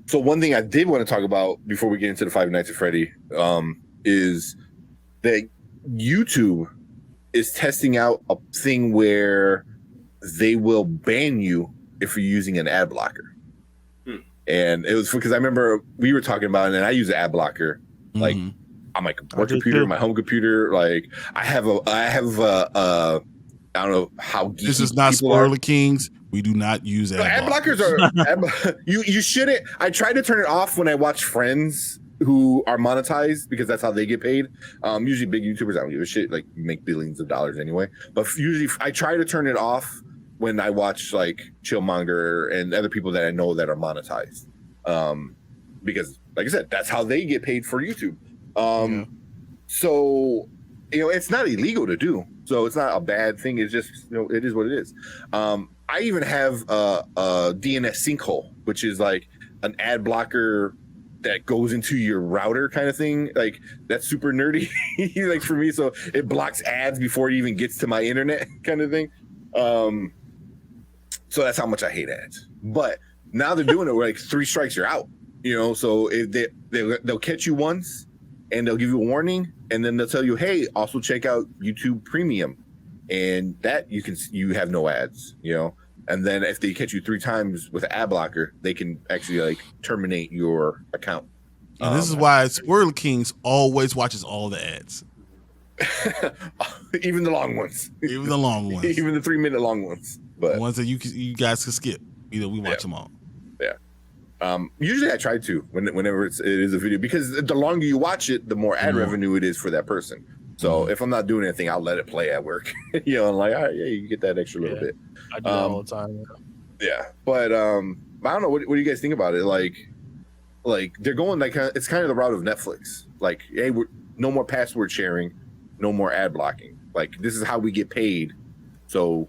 So one thing I did want to talk about before we get into the Five Nights at Freddy is that YouTube is testing out a thing where they will ban you if you're using an ad blocker. And it was because I remember we were talking about it, and I use an ad blocker like on my work computer, my home computer. Like I have a I don't know how geeky this is not Spoiler Kings. We do not use ad blockers. Are you shouldn't. I try to turn it off when I watch friends who are monetized because that's how they get paid. Usually big YouTubers, I don't give a shit. Like make billions of dollars anyway. But usually I try to turn it off when I watch like Chillmonger and other people that I know that are monetized. Because like I said, that's how they get paid for YouTube. So it's not illegal to do. So it's not a bad thing. It's just it is what it is. I even have a DNS sinkhole, which is like an ad blocker that goes into your router kind of thing. Like that's super nerdy, like for me. So it blocks ads before it even gets to my internet, kind of thing. So that's how much I hate ads. But now they're doing it where like 3 strikes you're out. So if they'll catch you once, and they'll give you a warning, and then they'll tell you, hey, also check out YouTube Premium, and that you have no ads. And then if they catch you 3 times with an ad blocker, they can actually like terminate your account. And this is why Spoiler Kings always watches all the ads. Even the long ones. Even the long ones. Even the 3-minute long ones. But the ones that you guys can skip. We watch them all. Yeah. Usually I try to whenever it is a video, because the longer you watch it, the more ad revenue it is for that person. So if I'm not doing anything, I'll let it play at work. I'm like, all right, yeah, you get that extra little bit. I do that all the time. Yeah, but I don't know. What do you guys think about it? Like they're going like it's kind of the route of Netflix. Like, hey, no more password sharing, no more ad blocking. Like this is how we get paid, so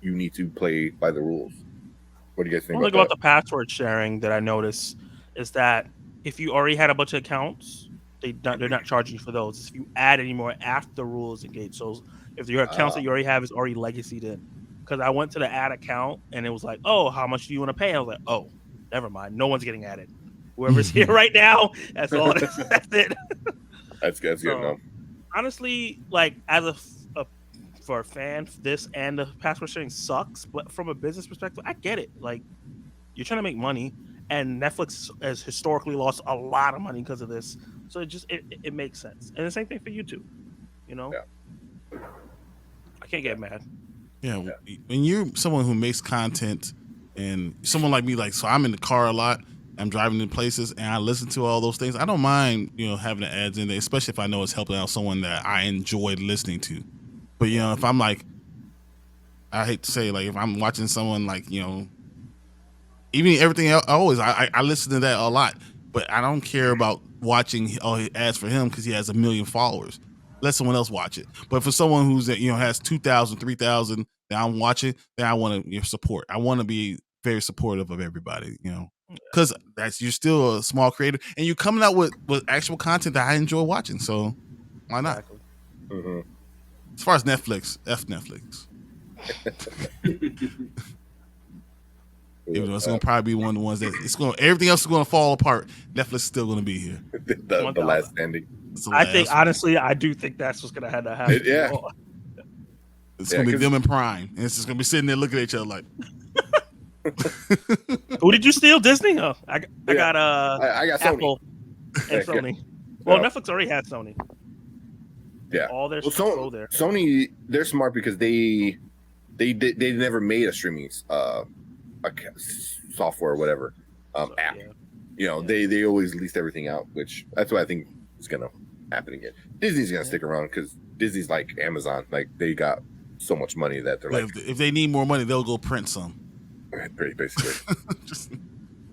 you need to play by the rules. What do you guys think? One thing about the password sharing that I noticed is that if you already had a bunch of accounts, they're not charging you for those. If you add any more after the rules engage, so if your accounts that you already have is already legacied in, because I went to the ad account and it was like, oh, how much do you want to pay? I was like, oh, never mind, no one's getting added. Whoever's here right now, that's all. That's it. That's good. No. Honestly, like for a fan, this and the password sharing sucks, but from a business perspective, I get it. Like, you're trying to make money, and Netflix has historically lost a lot of money because of this. So it makes sense. And the same thing for YouTube. I can't get mad. Yeah, when you're someone who makes content, and someone like me, so I'm in the car a lot, I'm driving to places, and I listen to all those things. I don't mind, having the ads in there, especially if I know it's helping out someone that I enjoyed listening to. But if I'm like, I hate to say, like if I'm watching someone like even everything else, I listen to that a lot. But I don't care about watching ads for him because he has 1 million followers. Let someone else watch it. But for someone who's has 2,000, 3,000 that I'm watching, then I want to support. I want to be very supportive of everybody. Because you're still a small creator and you're coming out with actual content that I enjoy watching. So why not? Exactly. Mm-hmm. As far as Netflix, F Netflix. Even though it's gonna probably be one of the ones that everything else is gonna fall apart. Netflix is still gonna be here. the last standing. I think honestly, I do think that's what's gonna have to happen. It's gonna be them in Prime, and it's just gonna be sitting there looking at each other like. Who did you steal? Disney? Oh, I got Apple Sony. and Sony. Well, Netflix already had Sony. Yeah. All their stuff there. Sony, they're smart because they never made a streaming software or whatever app. Yeah. They always leased everything out, which that's what I think is gonna happen again. Disney's gonna stick around because Disney's like Amazon. Like they got so much money that they're like, if they need more money, they'll go print some. Basically.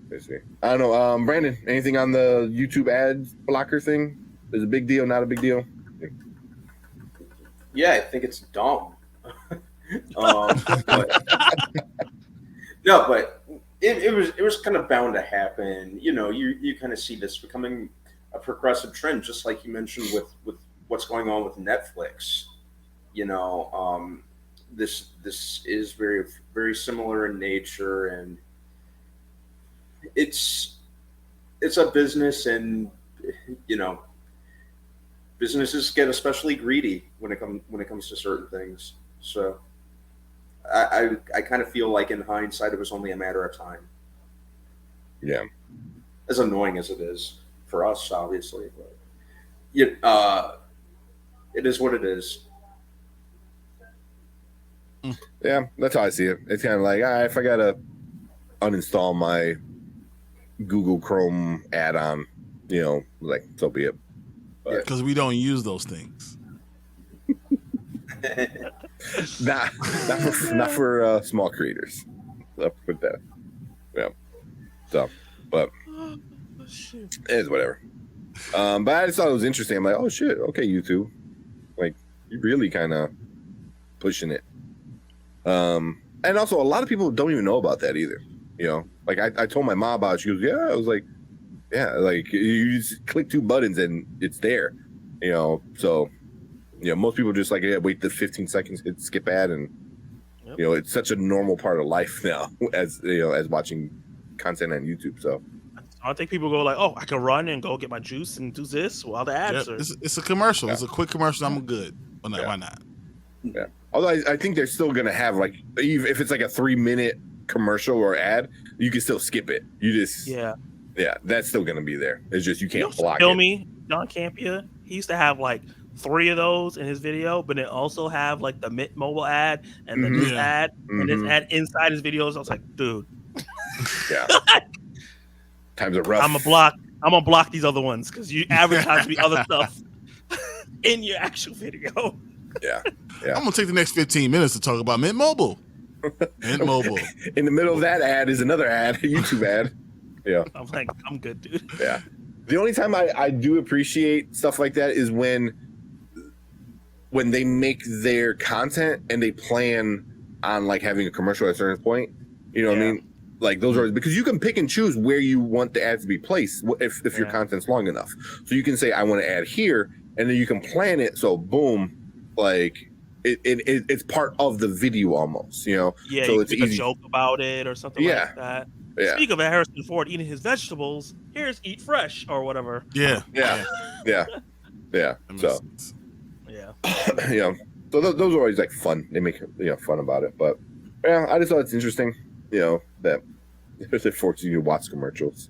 Basically. I don't know. Brandon, anything on the YouTube ads blocker thing? Is it a big deal? Not a big deal? Yeah, I think it's dumb. But it was kind of bound to happen. You kind of see this becoming a progressive trend, just like you mentioned with what's going on with Netflix. This is very, very similar in nature, and it's it's a business, and businesses get especially greedy when it comes to certain things. So I kind of feel like in hindsight it was only a matter of time. Yeah. As annoying as it is for us, obviously, but it is what it is. Yeah, that's how I see it. It's kind of like, if I gotta uninstall my Google Chrome add-on, like, so be it. Because we don't use those things. not for small creators. I'll put that. Yeah. So, but it is whatever. But I just thought it was interesting. I'm like, oh shit, okay, YouTube, like, you really kind of pushing it. And also a lot of people don't even know about that either. Like I told my mom about it. She goes, yeah. I was like, yeah, like you just click 2 buttons and it's there. So most people just like, wait the 15 seconds, hit skip ad, and it's such a normal part of life now as as watching content on YouTube. So I think people go like, oh, I can run and go get my juice and do this while the ads are. It's a commercial. Yeah. It's a quick commercial. I'm good. Why not? Yeah. Although I think they're still gonna have, like, if it's like a 3-minute commercial or ad, you can still skip it. You just that's still gonna be there. It's just you can't block it. Me, John Campia, he used to have like 3 of those in his video, but it also have like the Mint Mobile ad and then this ad and this ad inside his videos. I was like, dude, yeah, times are rough. I'm gonna block these other ones because you advertise me other stuff in your actual video. Yeah. I'm gonna take the next 15 minutes to talk about Mint Mobile. Mint Mobile. In the middle of that ad is another ad, a YouTube ad. Yeah. I'm like, I'm good, dude. Yeah. The only time I do appreciate stuff like that is when they make their content and they plan on like having a commercial at a certain point. You know what I mean? Like those are, because you can pick and choose where you want the ads to be placed if your content's long enough. So you can say, I want to add here, and then you can plan it so boom, like it's part of the video almost, Yeah, so you it's make easy. a joke about it or something like that. Yeah. Speak of Harrison Ford eating his vegetables, here's Eat Fresh or whatever. Yeah. So yeah. So those are always like fun. They make fun about it, but I just thought it's interesting, that they're forcing you to watch commercials.